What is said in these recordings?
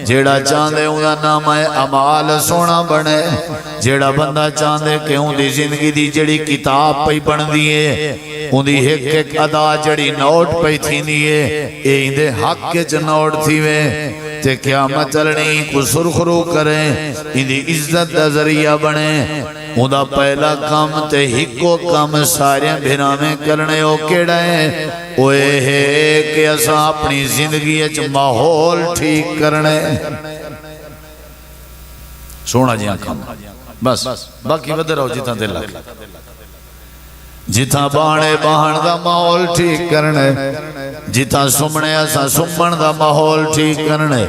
جیڑا چاندے انہا نام اعمال سونا بنے جیڑا بندہ چاندے کہ ان دی زندگی دی جڑی کتاب پہ بن دیئے ان دی ایک ایک ادا جڑی نوٹ پہ تھی دیئے اے اندے حق کے چھ نوٹ تھی وے تے قیامت چلنی کو سرخرو کریں ان دی عزت دا ذریعہ بنے ان دا پہلا کام تے ہکو کام سارے بھینا میں کرنے ہو کیڑائیں اوے ہے کہ اسا اپنی زندگی اچھ ماحول ٹھیک کرنے سونا جیاں کام بس باقی ودر ہو جتنا دل لگ جتنا بانے باہن دا ماحول ٹھیک کرنے جتنا سمنے ایسا سمن دا ماحول ٹھیک کرنے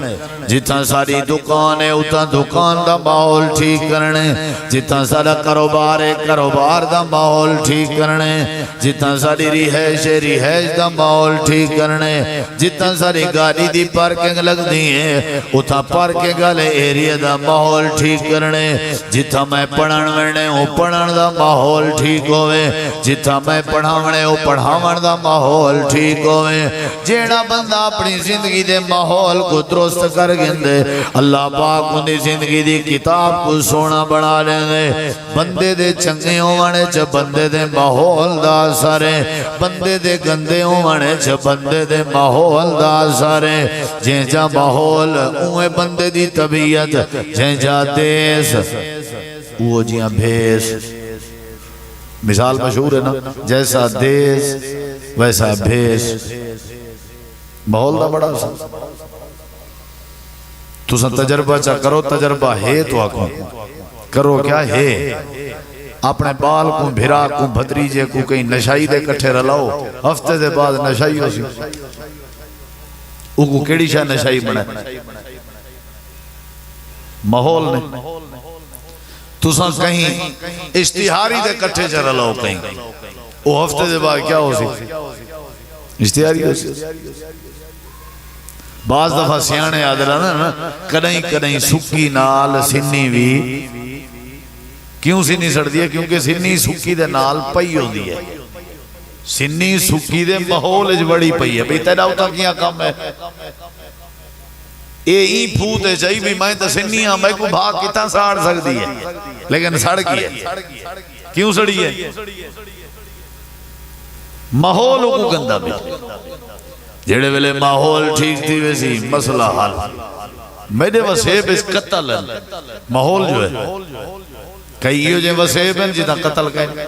جتنا ساری دکان ہے اتنا دکان دا ماحول ٹھیک کرنے جتنا سارا کاروبار ہے کاروبار دا ماحول ٹھیک کرنے جتنا ساری رہائش ہے رہائش دا ماحول ٹھیک کرنے جتنا ساری گاڑی دی پارکنگ لگ دی ہے اتنا پارکنگ والے ایریا دا ماحول ٹھیک کرنے جتنا میں پڑھن ورنے ہوں پڑھن دا ماحول ٹھیک ہوئے جتنا میں پڑھاونے ہوں پڑھاون دا ماحول ٹھیک ہوئے جیڑا بندہ اپنی زندگی دے ماحول کو درست کر گندے اللہ پاک اندی زندگی دی کتاب کو سونا بنا لیں گے بندے دے چنگے ہونے چھ بندے دے ماحول دا سارے بندے دے گندے ہونے چھ بندے دے ماحول دا سارے جن جا ماحول اوہ بندے دی طبیعت جن جا دیس وہ جیاں بھیس مثال مشہور ہے نا جیسا دیس ویسا بھیس ماحول دا بڑا سا تو سن تجربہ چاہ کرو تجربہ ہے تو آکو کرو کیا ہے اپنے بال کو بھرا کو بھتریجے کو کہیں نشائی دے کٹھے رلاؤ ہفتے دے بعد نشائی ہو سی او کو کیڑی شاہ نشائی بنے ماحول نے تو سن کہیں اشتہاری دے کٹھے چاہ رلاؤ کہیں او ہفتے دے بعد کیا ہو سی اشتہاری ہو سی بعض دفعہ سیانے یاد رہنا نا کدیں کدیں سکی نال سنی بھی کیوں سنی سڑ دی ہے کیونکہ سنی سکی دے نال پئی ہو دی ہے سنی سکی دے ماحول اج بڑی پئی ہے بھئی تیرا ہوتا کیا کام ہے اے ہی پھوتے چاہی بھی میں تو سنی ہاں میں کو بھاگ کتا ساڑ سک دی ہے لیکن سڑ کی ہے کیوں سڑی ہے ماحول کو گندہ بھی جیڑے ویلے ماحول ٹھیک تھی ویسی مسئلہ حال میرے وسیب اس قتل ماحول جو ہے کئیو جے وسیب ہیں جتا قتل کہیں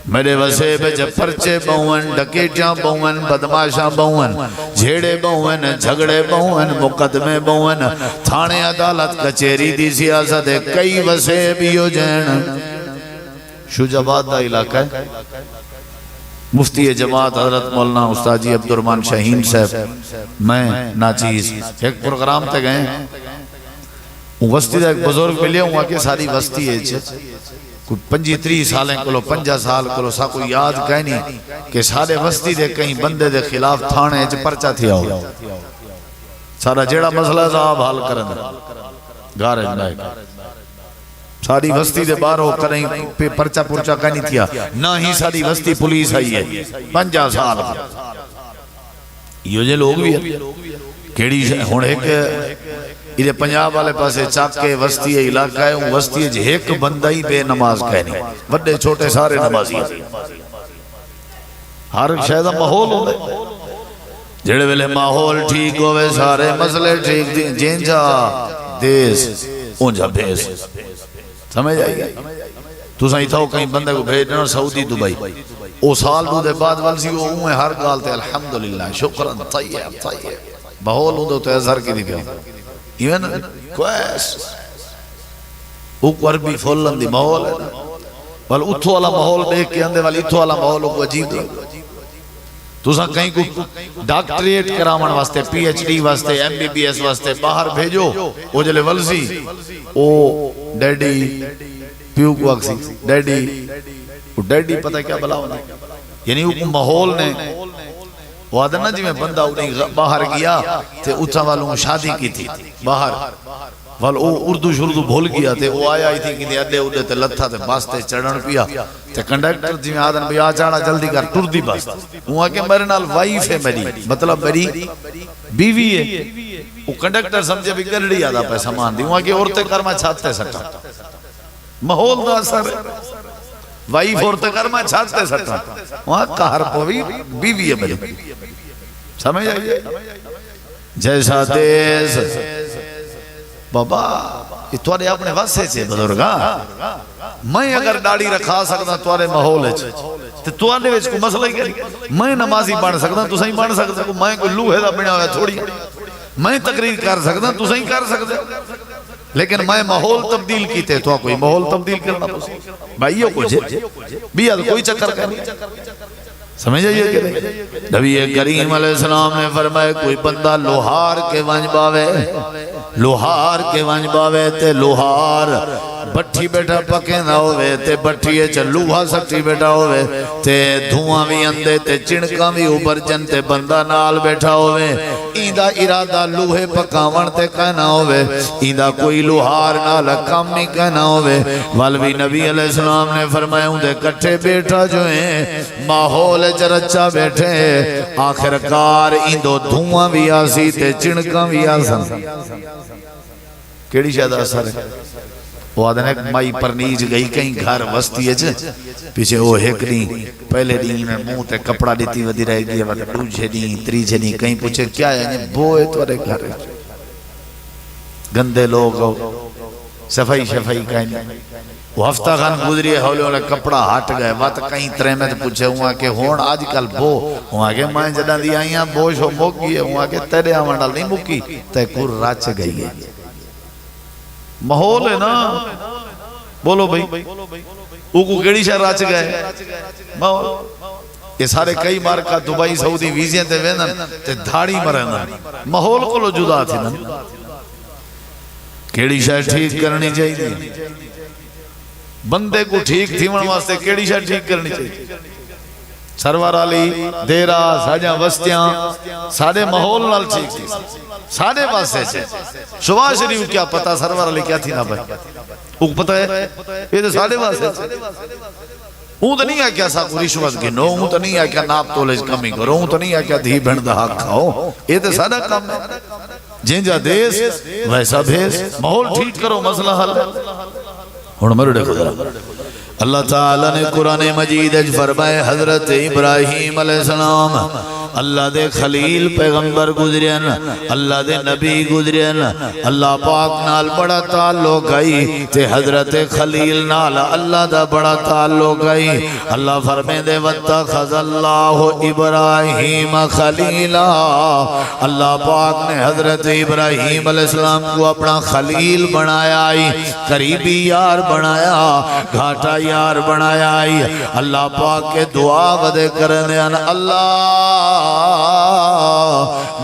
میرے وسیب جب پرچے بہن ڈکیٹیاں بہن بدماشاں بہن جھیڑے بہن جھگڑے بہن مقدمے بہن تھانے عدالت کچیری دی سیاست ہے کئی وسیب یو جین شجاباد دا علاقہ ہے مفتی جماعت حضرت مولانا استاد جی عبدالرحمن شاہین صاحب میں ناچیز ایک پروگرام تے گئے وستی دا ایک بزرگ ملے ہوں کہ ساری وستی ہے کوئی 25-30 سالیں کلو 50 سال کلو سا کوئی یاد کہنی کہ سارے وستی دے کہیں بندے دے خلاف تھانے پرچا تھیا ہو سارا جیڑا مسئلہ صاحب حال کرن گارے جنائے ساری وستی دے بارو کریں پہ پرچا پرچا کہنی تھیا نہ ہی ساری وستی پولیس آئی ہے 50 سال یہ جو لوگ بھی ہے کیڑی ہون ایک یہ پنجاب والے پاسے چاکے وستی علاقہ ہے وستی ہے ایک بندہ ہی بے نماز کہنی بڑے چھوٹے سارے نمازی ہر شاید ماحول ہوندے جڑے ویلے ماحول ٹھیک ہوئے سارے مسئلے ٹھیک دی جینجا دیس اونجا بھیس سمجھ آئی گئی تو سہی تھا کہیں بندے کو بھیجنا سعودی دبئی او سال دو دے بعد والسی وہ اوہ ہر گالتے الحمدللہ شکرن طیب طیب ماحول ہوں دو تو اظہر کی دی گیا ایون کویس اوکو عربی فولن دی ماحول ہے بل اتھو والا ماحول دیکھ کے اندے والی اتھو والا ماحول کو عجیب دی تو سا کہیں کو ڈاکٹریٹ کرامن واسطے پی ایچ ڈی واسطے ایم بی بی ایس واسطے باہر بھیجو او جلے ولسی او ڈیڈی پیو کو اکسی ڈیڈی پتہ کیا بلا ہونا یعنی وہ ماحول نے وہ آدھا نا جی میں بندہ انہیں باہر گیا تھے اتھا والوں شادی کی تھی باہر ول او اردو شردو بھول گیا تے وہ آیا ہی تھی کہ اڈے اڈے تے لتھا تے بس تے چڑھن پیا تے کنڈکٹر جی آدن بھی آ چاڑا جلدی کر ٹر دی بس وہاں کہ میرے نال وائف ہے میری مطلب میری بیوی ہے وہ کنڈکٹر سمجھے بھی گلڑی آدھا پہ سامان دی وہاں کہ عورتیں کرما چھاتے سٹا ماحول دا اثر وائف عورتیں کرما چھاتے سٹا وہاں کہر پوی بیوی ہے میری سمجھ آئیے جیسا دیس بابا یہ توارے اپنے واسے چھے بزرگا میں اگر ڈاڑی رکھا سکتا توارے ماحول ہے تو توارے ویچ کو مسئلہ ہی کری میں نمازی بان سکتا تو صحیح بان سکتا میں کوئی لوہے دا بنا ہویا تھوڑی میں تقریر کر سکتا تو صحیح کر سکتا لیکن میں ماحول تبدیل کیتے تو کوئی ماحول تبدیل کرنا پسند بھائیو کچھ بیاد کوئی چکر کرنی سمجھے یہ کہ نبی کریم علیہ السلام نے فرمایا کوئی بندہ لوہار کے ونج باوے لوہار کے ونج باوے تے لوہار بٹھی بیٹھا پکے نہ ہوئے تے بٹھی چا لوہا سکتی بیٹھا ہوئے تے دھواں بھی اندے تے چنکاں بھی اوپر جن تے بندہ نال بیٹھا ہوئے ایندہ ارادہ لوہے پکاون تے کہنا ہوئے ایندہ کوئی لوہار نال کم نہیں کہنا ہوئے والوی نبی علیہ السلام نے فرمایا ہوں دے کٹھے بیٹھا جو ہیں ماحول چرچا بیٹھے آخرکار ایندو دھواں بھی آسی تے چنکاں بھی آسن کیڑی شاید اثر ہے وہ آدھنے ایک مائی پرنیج گئی کہیں گھر وستی ہے پیچھے وہ ایک نہیں پہلے دین میں منہ تے کپڑا دیتی ودی رہ گئی ہے دوجھے نہیں تریجھے نہیں کہیں پوچھے کیا ہے یعنی بوئے تو رہے گھر گندے لوگ صفائی شفائی کہیں نہیں وہ ہفتہ خان گزری ہے ہولے ہولے کپڑا ہٹ گئے وقت کہیں تریمت پوچھے ہوا کہ ہون آج کل بو ہوا کہ میں جدہ دی آئیاں بوش ہو موکی ہے ہوا کہ تیرے آمانڈال نہیں موکی تے کور راچ گئی ہے ماحول ہے نا بولو بھئی او کو گیڑی شہر راچ گئے ماحول یہ سارے کئی بار کا دبائی سعودی ویزیاں تے ویندن تے دھاڑی مرندن ماحول کو لو جدا تھی نا کیڑی شہر ٹھیک کرنی چاہیے بندے کو ٹھیک تھی من واسطے کیڑی شہر ٹھیک کرنی چاہیے سرور علی دیرہ ساجاں وستیاں سارے ماحول نال ٹھیک تھی سارے واسطے چھے شبہ شریف کیا پتا سرور علی کیا تھی نا بھائی وہ پتہ ہے یہ تو سارے واسطے چھے ہوں تو نہیں ہے کیا سا کو رشوت گنو ہوں تو نہیں ہے کیا ناپ تولج کمی کرو ہوں تو نہیں ہے کیا دھی بھنڈ دا حق کھاؤ یہ تو سارا کام ہے جن جا دیس ویسا بھیس ماحول ٹھیک کرو مسئلہ حل ہون مرو دیکھو ذرا اللہ تعالیٰ نے قرآن مجید فرمائے حضرت ابراہیم علیہ السلام اللہ دے خلیل پیغمبر گزرین اللہ دے نبی گزرین اللہ پاک نال بڑا تعلق گئی تے حضرت خلیل نال اللہ دا بڑا تعلق گئی اللہ فرمے دے وَاتَّخَذَ اللَّهُ إِبْرَاهِيمَ خَلِيلًا اللہ پاک نے حضرت ابراہیم علیہ السلام کو اپنا خلیل بنایا آئی قریبی یار بنایا گھاٹا یار بنایا آئی اللہ پاک کے دعا ودے کرنے اللہ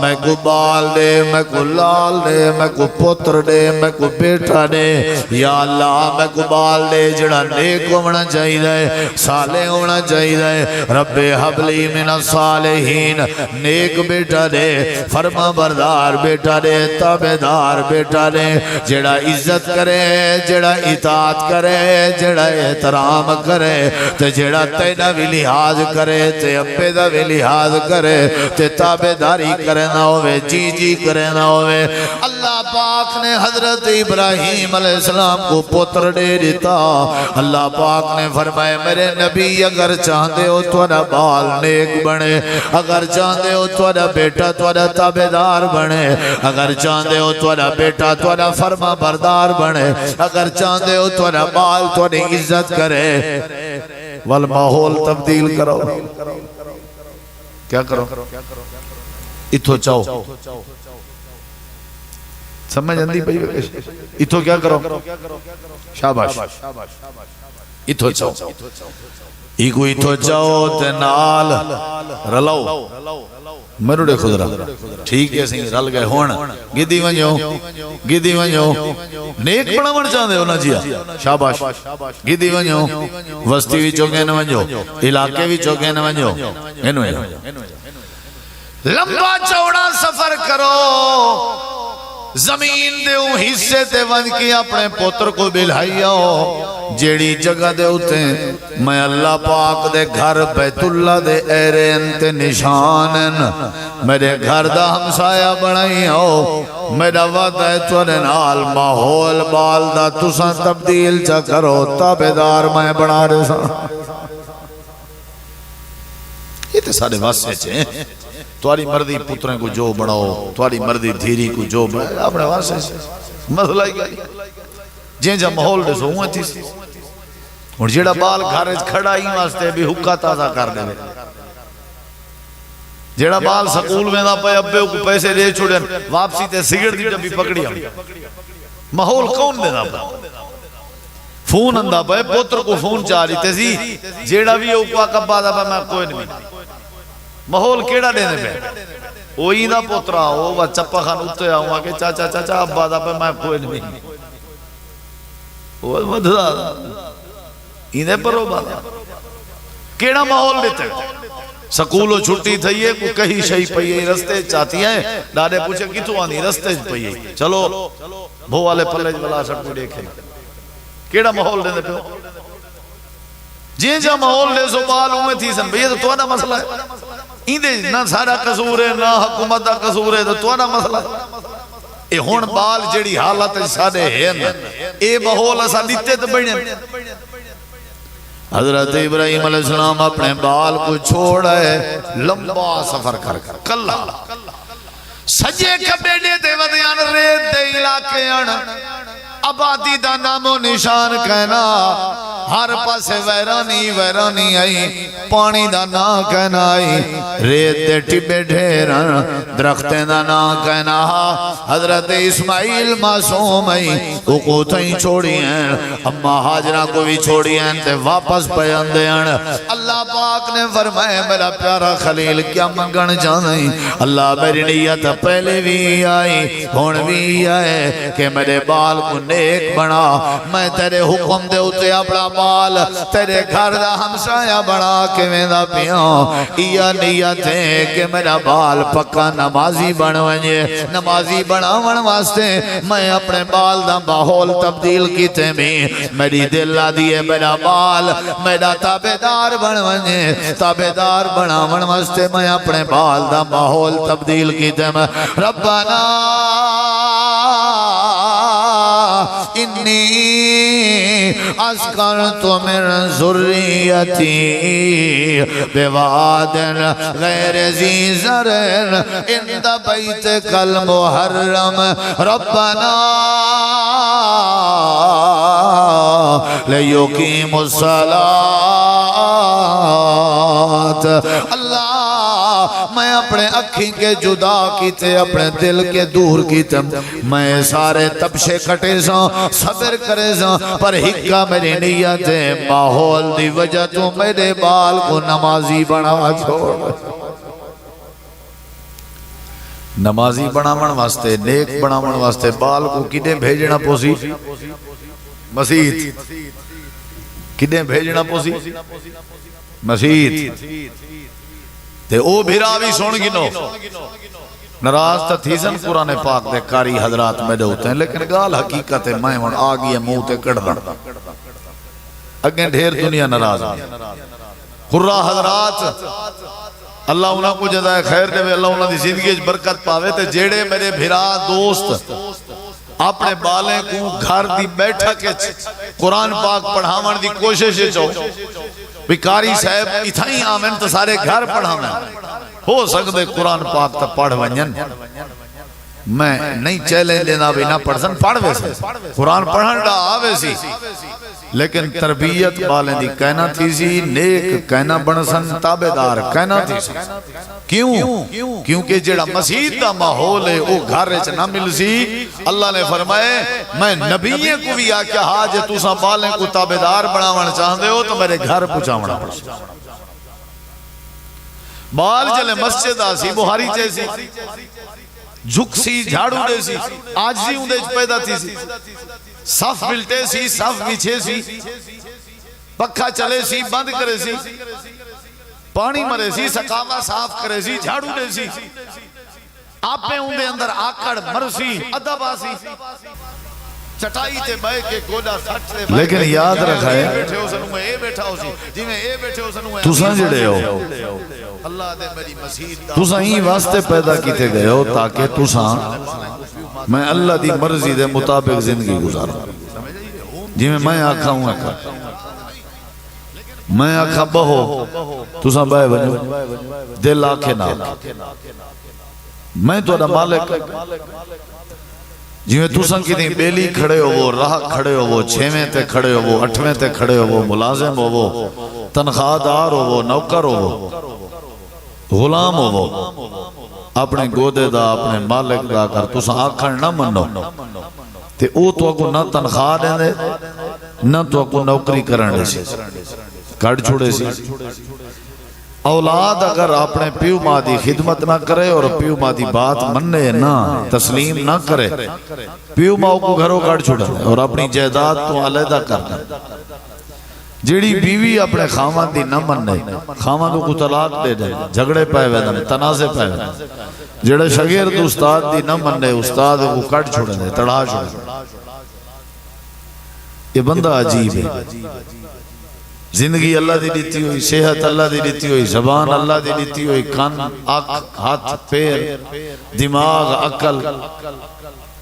میں کو بال دے میں کو لال دے میں کو پتر دے میں کو بیٹا دے یا اللہ میں کو بال دے جڑا نیک ہونا چاہیے صالح ہونا چاہیے رب حبلی من الصالحین نیک بیٹا دے فرما بردار بیٹا دے تابدار بیٹا دے جڑا عزت کرے جڑا اطاعت کرے جڑا احترام کرے تے جڑا تینا بھی لحاظ کرے تے ابے دا بھی لحاظ کرے تے تابداری کرنا ہوئے جی جی کرنا ہوئے اللہ پاک نے حضرت ابراہیم علیہ السلام کو پتر دے دیتا اللہ پاک نے فرمائے میرے نبی اگر چاہتے ہو توڑا بال نیک بنے اگر چاہتے ہو توڑا بیٹا توڑا تابدار بنے اگر چاہتے ہو توڑا بیٹا توڑا فرما بردار بنے اگر چاہتے ہو توڑا بال توڑی عزت کرے والماحول تبدیل کرو کیا کرو اتھو چاہو سمجھ اندھی پہی بکش اتھو کیا کرو شاباش اتھو چاہو ایکو اتھو چاہو تنال رلاؤ مرو دے خود رہا ٹھیک ہے سنگھ رل گئے ہون گیدی ونجو نیک پڑا من چاہتے ہو نا جیا شاباش گیدی ونجو وستی بھی چوکے نہ ونجو علاقے بھی چوکے نہ ونجو لمبا چوڑا سفر کرو زمین دے اون حصے تے ون کی اپنے پتر کو بلھائی آؤ جیڑی جگہ دے ہوتے میں اللہ پاک دے گھر بیت اللہ دے ایرین تے نشانن میرے گھر دا ہمسایہ بنائی آؤ میرا وعدہ ہے تورے نال ماحول بال دا تساں تبدیل چا کرو تابدار میں بنا رہے ساں یہ تے سارے واسے چھے تواری مردی پتریں کو جو بڑھاؤ تواری مردی دھیری کو جو بڑھاؤ اپنے واسے مسئلہ ہی گئی جن جا محول دے سو ہوئے تھی اور جیڑا بال گھارج کھڑا ہی واسطے بھی حقہ تازہ کر دے جیڑا بال سکول میں دا پہ ابے کو پیسے دے چھوڑے واپسی تے سگڑ دی جب بھی پکڑی ہم محول کون دے دا پہ فون اندہ پہ پتر کو فون چاہ رہی تے سی جیڑا بھی اوپا کبا دا پہ میں کوئی نہیں محول کیڑا دینے پہ وہی دا پترا ہو وہ چپا خان اتے آؤں کہ چاچا چاچا ابا دا پہ میں کوئی نہیں وہ مدھا انہیں پر ہو بادا کیڑا محول دیتے سکولو چھٹی تھئی ہے کوئی کہیں شہی پئی ہے رستے چاہتی ہیں ڈاڑے پوچھے کتو آنی رستے پئی ہے چلو بھو والے پلے جبلا سٹ کو دیکھیں کیڑا محول دینے پہ جن جا محول دے سو بال ہوئے تھی سن بھئی تو نہ مسئلہ ہے ایندے نہ سارا قصور ہے نہ حکومت دا قصور ہے تو نہ مسئلہ ہے اے ہون بال جڑی حالت سادے ہیں اے محول اسا دیتے تو بڑھنے حضرت ابراہیم علیہ السلام اپنے بال کو چھوڑے لمبا سفر کر کلا سجے کبے دے ودیان ریت دے علاقے آبادی دا نام و نشان کہنا ہر پاسے ویرانی آئی پانی دا نا کہنا آئی ریت دے ٹبے ڈھیرن درختیں دا نا کہنا حضرت اسماعیل معصوم آئی حقوقیں چھوڑی ہیں اما حاجرہ کو بھی چھوڑی ہیں تے واپس پیاندے ہیں اللہ پاک نے فرمائے میرا پیارا خلیل کیا منگن جانیں اللہ میری نیت پہلے بھی آئی ہون بھی آئے کہ میرے بال کو نیک بنا میں تیرے حکم دے ہوتے اپنا بال تیرے گھر دا ہمسایہ بنا کے میں دا پیاں یا نیت ہے کہ میرا بال پکا نمازی بنوائیں نمازی بناون واسطے میں اپنے بال دا ماحول تبدیل کیتے میں میری دل دیئے میرا بال میرا تابدار بنوائیں تابدار بناون واسطے میں اپنے بال دا ماحول تبدیل کیتے میں ربنا انی اسکنت من ذریتی بواد غیر ذی زرع عند بیتک المحرم ربنا لیقیم الصلاة اللہ میں اپنے اکھیں کے جدا کیتے اپنے دل کے دور کیتے میں سارے تبشے کٹے ساں صبر کرے ساں پر ہکا میری نیت ہے ماحول دی وجہ تو میرے بال کو نمازی بنا چھوڑ نمازی بناون واسطے نیک بناون واسطے بال کو کدے بھیجنا پوسی مسجد کدے بھیجنا پوسی مسجد تے او بھراوی سن گنو نراز تا تھیسن قرآن پاک دے کاری حضرات میں دے ہوتے ہیں لیکن گال حقیقت ہے میں ہون آگی ہے موہ تے کڑھن اگیں ڈھیر دنیا نراز ہے قرآن حضرات اللہ انہاں کو جزائے خیر دے اللہ انہاں دی زندگی برکت پاوے تے جیڑے میرے بھرا دوست اپنے بالیں کو گھر دی بیٹھا کے قرآن پاک پڑھاون دی کوشش چو بیکاری صاحب اتھائی آمین تو سارے گھر پڑھاون ہو سکتے قرآن پاک تا پڑھ ونجن میں نہیں چیلیں لینا بھی نہ پڑھسن پڑھ ویسے قرآن پڑھن دا آوے سی لیکن تربیت بالیں دی کہنا تھی سی نیک کہنا بنسن تابدار کہنا تھی سی کیوں؟ کیونکہ جڑا مسجد دا ماحول ہے وہ گھر رچ نہ مل سی اللہ نے فرمائے میں نبیے کو بھی آکیا حاج تو سا بالیں کو تابدار بناوان چاہتے ہو تو میرے گھر پچھاونا پڑھا بال جلے مسجد آسی بہاری چیسی جھک سی جھاڑو دے سی آج سی اندے پیدا تھی سی صف ملتے سی صف بچھے سی پکھا چلے سی بند کرے سی پانی مرے سی سکاوا صاف کرے سی جھاڑو دے سی آپ پہ اندے اندر آکڑ مرسی ادب آسی چٹائی تے بے کے گوڑا سٹ تے لیکن یاد رکھا ہے بیٹھے ہو سنوں اے بیٹھا ہو سی جی میں اے بیٹھے ہو سنوں تساں جڑے ہو اللہ دے میری مسیح تساں ہی واسطے پیدا کیتے گئے ہو تاکہ تساں میں اللہ دی مرضی دے مطابق زندگی گزاروں جی میں آکھا ہوں آکھا میں آکھا بہو تساں بے بنو دل آکھے نہ میں تو ادا مالک جی میں تساں کی دیں بیلی کھڑے ہو وہ راہ کھڑے ہو وہ چھویں تے کھڑے ہو وہ اٹھویں تے کھڑے ہو وہ ملازم ہو وہ تنخواہ دار ہو وہ نوکر ہو وہ غلام ہو وہ اپنے گودے دا اپنے مالک دا کر تساں آکھن نہ منو تے او تو اکو نہ تنخواہ دیں دے نہ تو اکو نوکری کرن دے سی کڑ چھوڑے سی اولاد اگر اپنے پیو ماں دی خدمت نہ کرے اور پیو ماں دی بات مننے نہ تسلیم نہ کرے پیو ماں کو گھروں کڑ چھوڑا اور اپنی جائیداد تو علیحدہ کرنا جیڑی بیوی اپنے خاوند دی نہ مننے خاوند کو طلاق دے دے جھگڑے پائے ویدن تنازع پائے ویدن جیڑے شاگرد استاد دی نہ مننے استاد کو کڑ چھوڑا دے تڑا چھوڑا یہ بندہ عجیب ہے زندگی اللہ دی دیتی ہوئی صحت اللہ دی دیتی ہوئی زبان اللہ دی دیتی ہوئی کان آنکھ ہاتھ پیر دماغ عقل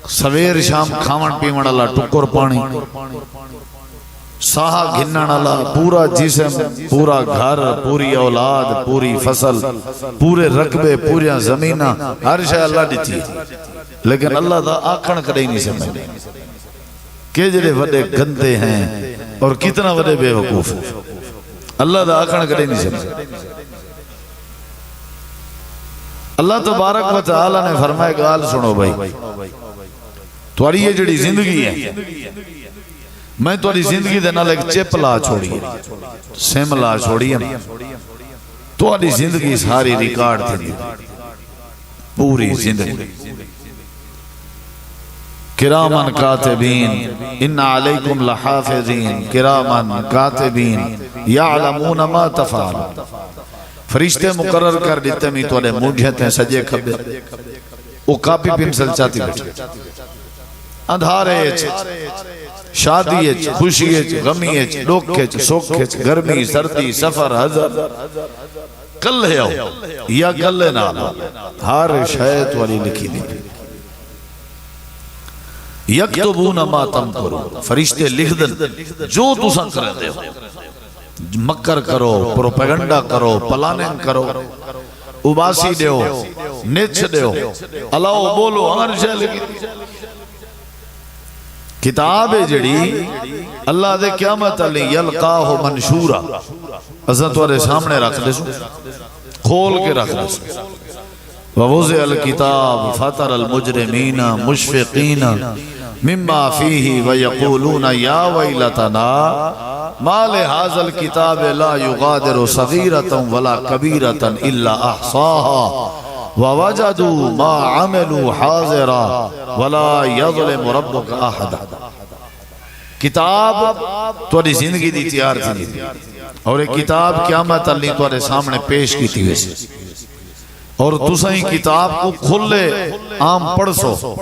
سویر شام کھاون پیون اللہ ٹکر پانی ساہا گھنن اللہ پورا جسم پورا گھر پوری اولاد پوری فصل پورے رقبے پوریا زمینہ ہر شے اللہ دیتی لیکن اللہ دا آکھن کرے نہیں سمجھے کہ جڑے وڈے گندے ہیں اور کتنا وڈے بے وقوف اللہ دا آکھن کرے نہیں سمجھے اللہ تبارک و تعالی نے فرمائے گال سنو بھائی تمہاری یہ جڑی زندگی ہے میں تمہاری زندگی دے نال ایک چپ لا چھوڑی ہے سم لا چھوڑی ہے تمہاری زندگی ساری ریکارڈ تھی پوری زندگی کرامن کاتبین ان علیکم لحافظین کرامن کاتبین یعلمون ما تفعل فرشتے مقرر کر دیتے میں تو نے مونجھتے ہیں سجے کھبے وہ کاپی پنسل چاہتی بیٹھے اندھارے شادی خوشی غمی ڈوکے سوکھے گرمی سردی سفر حضر کل ہے یا کل نہ ہر شاید والی لکھی دی یکتبون ما تمکرون فرشتے لکھ دن جو تساں کرے دے ہو مکر کرو پروپیگنڈا کرو پلاننگ کرو اباسی دے ہو نیچ دے ہو اللہ بولو ہر شے لکھی کتاب جڑی اللہ دے قیامت علی یلقاہ منشورا ازاں تمہارے سامنے رکھ دے سو کھول کے رکھ دے سو ووضع الکتاب فطر المجرمین مشفقین مما فیہ ویقولون یا ویلتنا ما لهذا الكتاب لا يغادر صغيرة ولا كبيرة إلا أحصاها ووجدوا ما عملوا حاضرا ولا يظلم ربك أحدا کتاب تمہاری زندگی دی تیار تھی اور ایک کتاب قیامت اللہ تمہارے سامنے پیش کی تھی ویسے اور تساں ہی کتاب کو کھلے عام پڑھ سو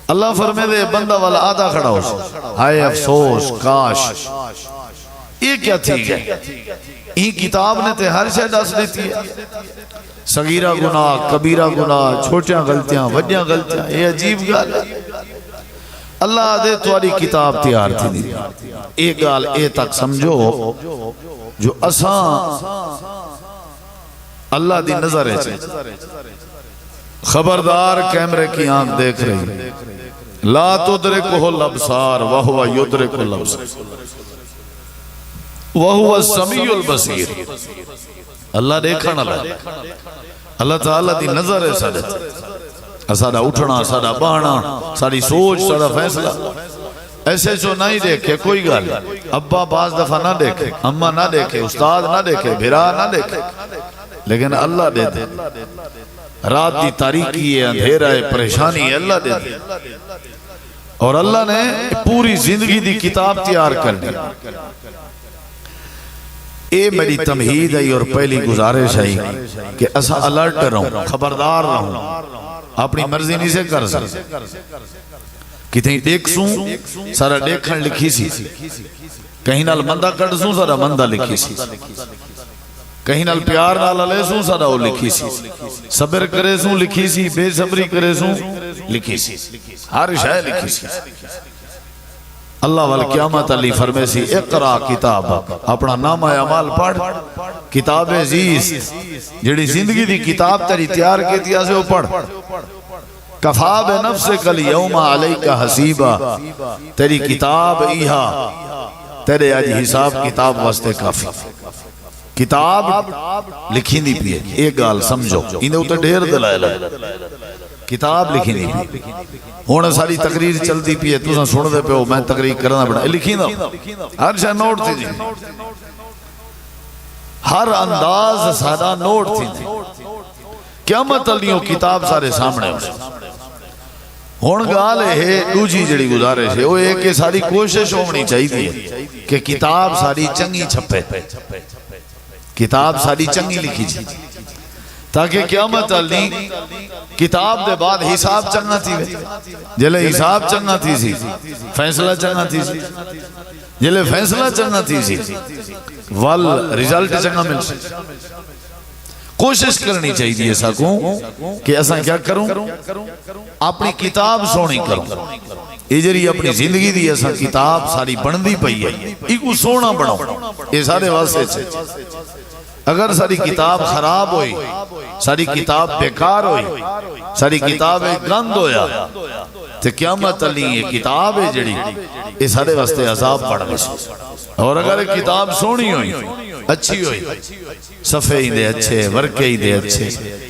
اللہ فرمے دے بندہ والا آدھا کھڑا ہو سو ہائے افسوس کاش یہ کیا تھی ہے یہ کتاب نے تے ہر شے دس دیتی ہے صغیرہ گناہ کبیرہ گناہ چھوٹیاں غلطیاں وڈیاں غلطیاں یہ عجیب گال ہے اللہ دے تمہاری کتاب تیار تھی دی ایک گال اے تک سمجھو جو اساں اللہ دی نظر ہے خبردار کیمرے کی آنکھ دیکھ رہی لا تدرکہ الابصار وہو یدرک الابصار وہو السمیع البصیر اللہ دیکھنا لگا اللہ تعالیٰ دی نظر ہے سادت سادہ اٹھنا سادہ بہنا ساری سوچ سادہ فیصلہ ایسے جو نہیں دیکھے کوئی گال ابا بعض دفعہ نہ دیکھے اممہ نہ دیکھے استاد نہ دیکھے بھرا نہ دیکھے لیکن اللہ دے دے رات دی تاریکی ہے اندھیرہ ہے پریشانی ہے اللہ دے دے اور اللہ نے پوری زندگی دی کتاب تیار کر دی اے میری تمہید ہے اور پہلی گزارش ہے کہ اسا الرٹ رہوں خبردار رہوں اپنی مرضی نہیں سے کر سکتا کتیں دیکھ سوں سارا دیکھن لکھی سی کہیں نال مندہ کٹ سوں سارا مندہ لکھی سی کہیں نال پیار نال لے سوں سارا وہ لکھی سی صبر کرے سوں لکھی سی بے صبری کرے سوں لکھی سی ہر شے لکھی سی اللہ والقیامت علی فرمے سی اقرا کتاب اپنا نام اعمال پڑھ کتاب عزیز جڑی زندگی دی کتاب تیری تیار کی سے وہ پڑھ کفا بنفسک الیوم علیک حسیبا تیری کتاب ایہا تیرے آج حساب کتاب واسطے کافی کتاب لکھی نہیں پیے ایک گال سمجھو انہیں اتنے ڈھیر دلائل ہے کتاب لکھی نہیں پیے ہونے ساری تقریر چلتی پیے تو سن دے پہ ہو میں تقریر کرنا پڑا لکھی نا ہر شاہ نوٹ تھی جی ہر انداز سادہ نوٹ تھی جی قیامت علیوں کتاب سارے سامنے ہون گال ہے دوجی جڑی گزارش ہے وہ ایک کہ ساری کوشش ہونی چاہیے کہ کتاب ساری چنگی چھپے کتاب ساری چنگی لکھی جی تاکہ قیامت علی کتاب دے بعد حساب چنگا تھی جلے حساب چنگا تھی سی فیصلہ چنگا تھی سی جلے فیصلہ چنگا تھی سی وال رزلٹ چنگا مل سی کوشش کرنی چاہیے سکوں کہ ایسا کیا کروں اپنی کتاب سونی کروں یہ جری اپنی زندگی دی ایسا کتاب ساری بندی پئی ہے ایک کو سونا بناؤ یہ سارے واسطے سے اگر ساری کتاب خراب ہوئی ساری کتاب بیکار ہوئی ساری کتاب گند ہویا تو قیامت علی یہ کتاب ہے جڑی یہ سارے واسطے عذاب پڑ گئی اور اگر کتاب سونی ہوئی اچھی ہوئی صفحے ہی دے اچھے ورقے ہی دے اچھے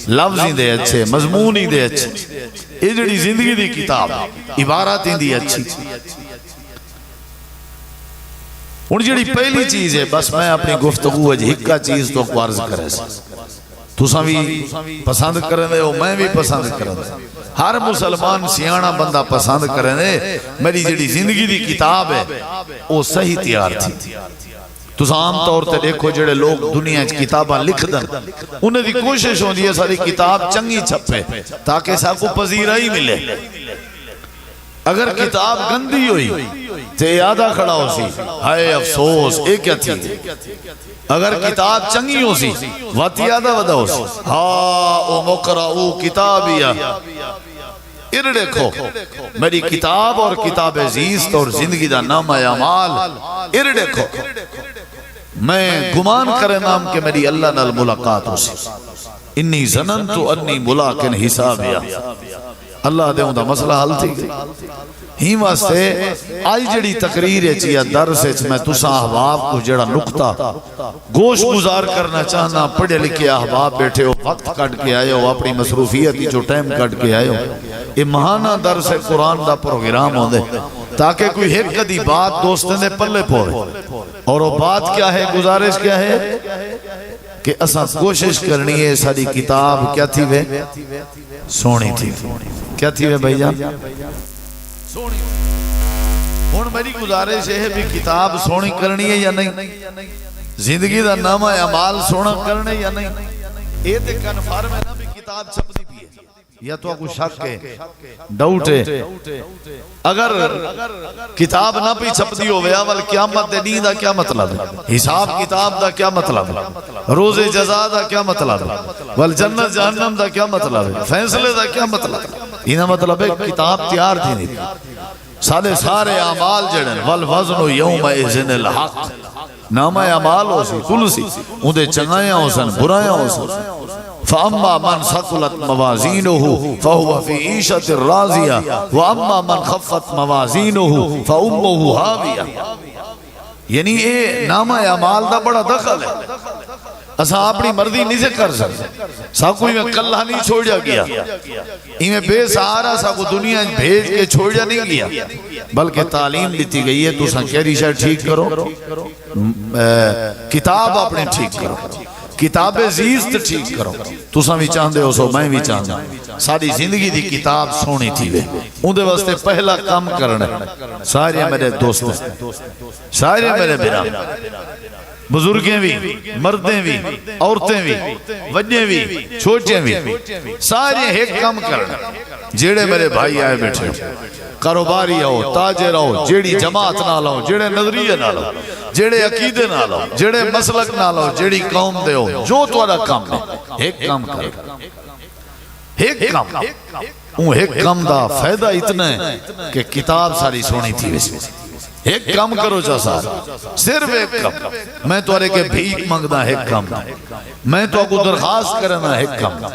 لفظ ہی دے اچھے مضمون ہی دے اچھے یہ جڑی زندگی دی کتاب عبارت ہی دی اچھی ان جڑی پہلی چیز ہے بس میں اپنی گفتگو ہے ہکا چیز تو عرض کرے سے تو سامی پسند کریں دے ہو میں بھی پسند کریں دے ہر مسلمان سیانہ بندہ پسند کریں دے میری جڑی زندگی دی کتاب ہے وہ صحیح تیار تھی تو عام طور تے دیکھو جڑے لوگ دنیا اچ کتاباں لکھ دن انہیں دی کوشش ہوندی ہے ساری کتاب چنگی چھپے تاکہ ساکو پذیرائی ملے اگر کتاب گندی ہوئی تے یادہ کھڑا ہو سی ہائے افسوس ایک کیا تھی اگر کتاب چنگی ہو سی وقت یادہ ودا ہو سی ہاں او مقرعو کتابیا ار دیکھو میری کتاب اور کتاب عزیز اور زندگی دا نام اعمال ار دیکھو میں گمان کرے نام کہ میری اللہ نال ملاقات ہو سی انی ظننتو انی ملاقن حسابیا اللہ دے ہوں دا مسئلہ حل تھی ہی واسطے آئی جڑی تقریر ہے چیا درس ہے میں تسا احباب کو جڑا نکتا گوش گزار کرنا چاہنا پڑھے لکھے احباب بیٹھے ہو وقت کٹ کے آئے ہو اپنی مصروفیت جو ٹائم کٹ کے آئے ہو یہ مہانہ درس ہے قرآن دا پروگرام ہو دے تاکہ کوئی ایک کدی بات دوستیں دے پلے پورے اور وہ بات کیا ہے گزارش کیا ہے کہ اساں کوشش کرنی ہے ساری کتاب کیا تھی وے سونی تھی کیا تھی وے بھائی جان سونی ہون میری گزارش ہے بھی کتاب سونی کرنی ہے یا نہیں زندگی دا نام اعمال سونا کرنے یا نہیں اے تے کنفرم ہے نا بھی کتاب چھپتی بھی ہے یا تو کوئی شک ہے ڈاؤٹ ہے اگر کتاب نہ بھی چھپتی ہو ویا ول قیامت دے دین دا کیا مطلب ہے حساب کتاب دا کیا مطلب ہے روز جزا دا کیا مطلب ہے ول جنت جہنم دا کیا مطلب ہے فیصلے دا کیا مطلب ہے یہ مطلب ہے کتاب تیار تھی نہیں سارے اعمال جڑن والوزن یومئذ الحق نام اعمال ہو سی کل سی اندے چنگایاں ہو سن برایاں ہو سن فَأَمَّا مَنْ ثَقُلَتْ مَوَازِينُهُ فَهُوَ فِي عِيشَةٍ رَاضِيَةٍ وَأَمَّا مَنْ خَفَّتْ مَوَازِينُهُ فَأُمُّهُ هَاوِيَةٌ یعنی یہ نام اعمال دا بڑا دخل ہے اساں اپنی مرضی نہیں سے کر سکتے ساکو ہی میں کلہ نہیں چھوڑیا گیا ہی میں بے سہارا ساکو دنیا بھیج کے چھوڑیا نہیں گیا بلکہ تعلیم لیتی گئی ہے تو ساں کہہ ریشہ ٹھیک کرو کتاب اپنے ٹھیک کرو کتاب عزیز ٹھیک کرو تو ساں بھی چاہندے ہو سو میں بھی چاہندہ ساری زندگی دی کتاب سونی تھی وے اندھے واسطے پہلا کام کرنا سارے میرے دوست ہیں سارے میرے بنا بزرگیں بھی، مردیں بھی، عورتیں بھی، وجیں بھی، چھوٹیں بھی، سارے ایک کام کرنا۔ جیڑے میرے بھائی آئے بیٹھے کاروباری ہو، تاجر ہو، جیڑی جماعت نہ لو، جیڑے نظریے نہ لو، جیڑے عقیدے نہ لو، جیڑے مسلک نہ لو، جیڑی قوم دے ہو، جو تمہارا کام ہے ایک کام کرو، ایک کام۔ وہ ایک کام دا فائدہ اتنا ہے کہ کتاب ساری سونی تھی ویسے۔ ایک کام کرو چا سارا، صرف ایک کام۔ میں تو ارے کہ بھیک مانگنا ایک کام، میں تو کو درخواست کرنا ایک کام۔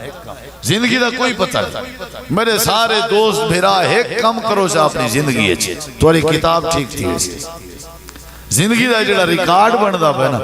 زندگی دا کوئی پتہ نہیں، میرے سارے دوست بھیرا ایک کام کرو چا اپنی زندگی ہے تو ارے کتاب ٹھیک تھی ویسے۔ زندگی دا جڑا ریکارڈ بندا پہ نا